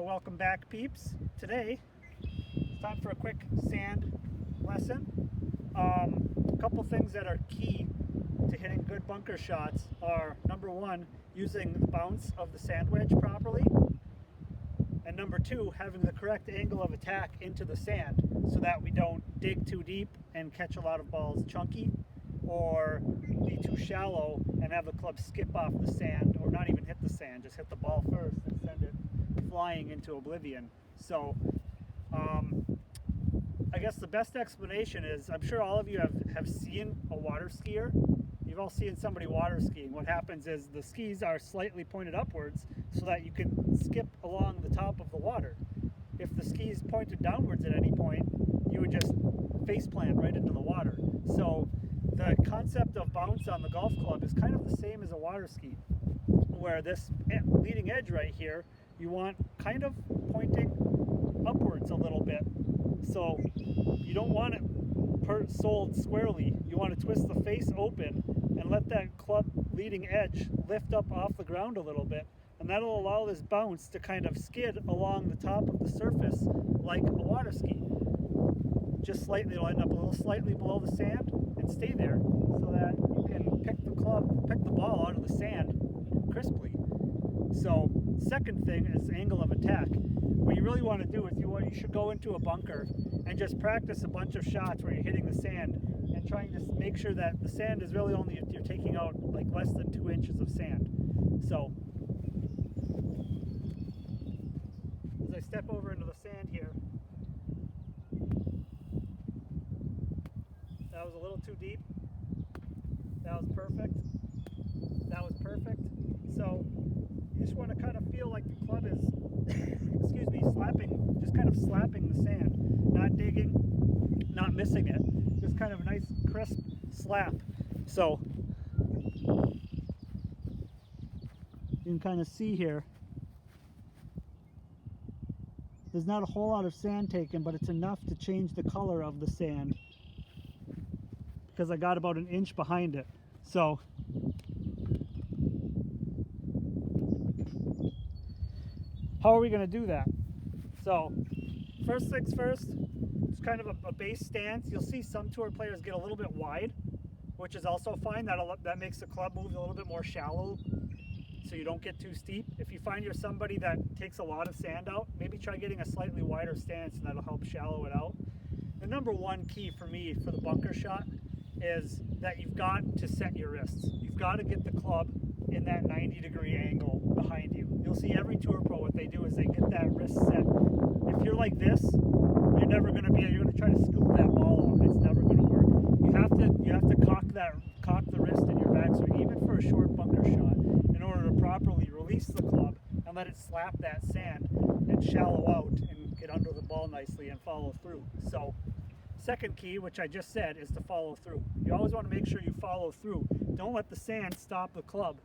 Well, welcome back, peeps. Today, it's time for a quick sand lesson. A couple things that are key to hitting good bunker shots are, number one, using the bounce of the sand wedge properly, and number two, having the correct angle of attack into the sand so that we don't dig too deep and catch a lot of balls chunky, or be too shallow and have the club skip off the sand, or not even hit the sand, just hit the ball first and send it flying into oblivion. So I guess the best explanation is, I'm sure all of you have seen a water skier. You've all seen somebody water skiing. What happens is the skis are slightly pointed upwards so that you can skip along the top of the water. If the skis pointed downwards at any point, you would just face plant right into the water. So the concept of bounce on the golf club is kind of the same as a water ski, where this leading edge right here, you want kind of pointing upwards a little bit. So you don't want it soled squarely. You want to twist the face open and let that club leading edge lift up off the ground a little bit. And that'll allow this bounce to kind of skid along the top of the surface like a water ski. Just slightly, it'll end up a little slightly below the sand and stay there so that you can pick the ball out of the sand crisply. So second thing is angle of attack. What you really want to do is you should go into a bunker and just practice a bunch of shots where you're hitting the sand and trying to make sure that the sand is really only, you're taking out like less than 2 inches of sand. So as I step over into the sand here, that was a little too deep. That was perfect. That was perfect. So you just want to kind of feel like the club is, excuse me, slapping, just kind of slapping the sand, not digging, not missing it, just kind of a nice crisp slap. So you can kind of see here, there's not a whole lot of sand taken, but it's enough to change the color of the sand because I got about an inch behind it. So how are we going to do that? So first things first, it's kind of a base stance. You'll see some tour players get a little bit wide, which is also fine. That makes the club move a little bit more shallow so you don't get too steep. If you find you're somebody that takes a lot of sand out, maybe try getting a slightly wider stance, and that'll help shallow it out. The number one key for me for the bunker shot is that you've got to set your wrists. You've got to get the club in that 90-degree angle behind you. You'll see every tour pro, what they do is they get that wrist set. If you're like this, you're going to try to scoop that ball out. It's never going to work. You have to cock the wrist in your backswing, even for a short bunker shot, in order to properly release the club and let it slap that sand and shallow out and get under the ball nicely and follow through. So second key, which I just said, is to follow through. You always want to make sure you follow through. Don't let the sand stop the club.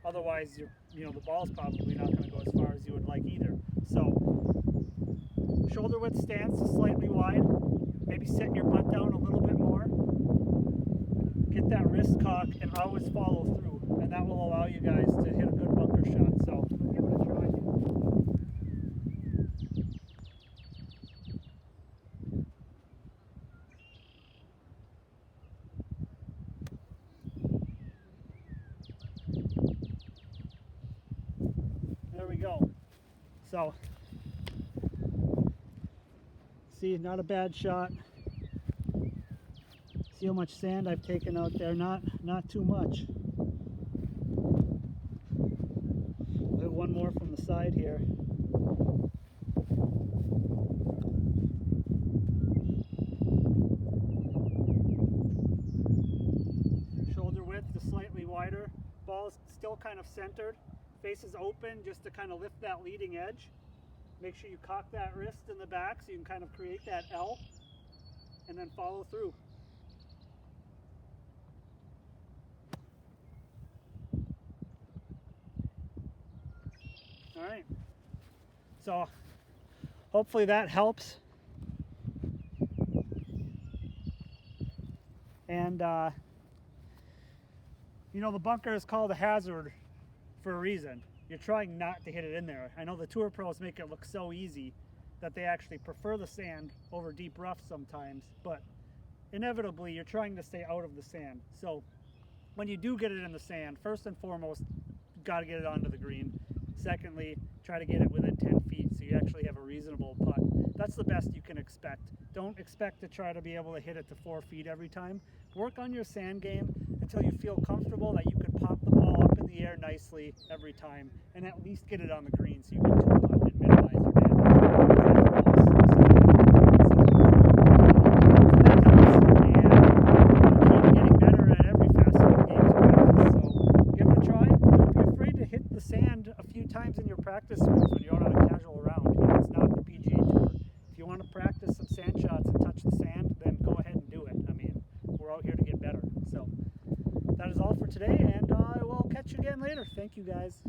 Otherwise, the ball's probably not going to go as far as you would like either. So shoulder width stance is slightly wide. Maybe set your butt down a little bit more. Get that wrist cock and always follow through. And that will allow you guys to hit a good bunker shot. So give it a try. There we go. So, see, not a bad shot. See how much sand I've taken out there? Not too much. I'll hit one more from the side here. Shoulder width is slightly wider. Ball is still kind of centered. Face is open just to kind of lift that leading edge. Make sure you cock that wrist in the back so you can kind of create that L and then follow through. All right, so hopefully that helps. And the bunker is called a hazard for a reason. you're trying not to hit it in there. I know the tour pros make it look so easy that they actually prefer the sand over deep rough sometimes, but inevitably you're trying to stay out of the sand. So when you do get it in the sand, first and foremost, got to get it onto the green. Secondly, try to get it within 10 feet so you actually have a reasonable putt. That's the best you can expect. Don't expect to try to be able to hit it to 4 feet every time. Work on your sand game until you feel comfortable that you can pop the ball up in the air nicely every time and at least get it on the green so you can two putt and minimize your sand a few times in your practice swings when you're out on a casual round. It's not the PGA Tour. If you want to practice some sand shots and touch the sand, then go ahead and do it. I mean, we're out here to get better. So that is all for today, and I will catch you again later. Thank you, guys.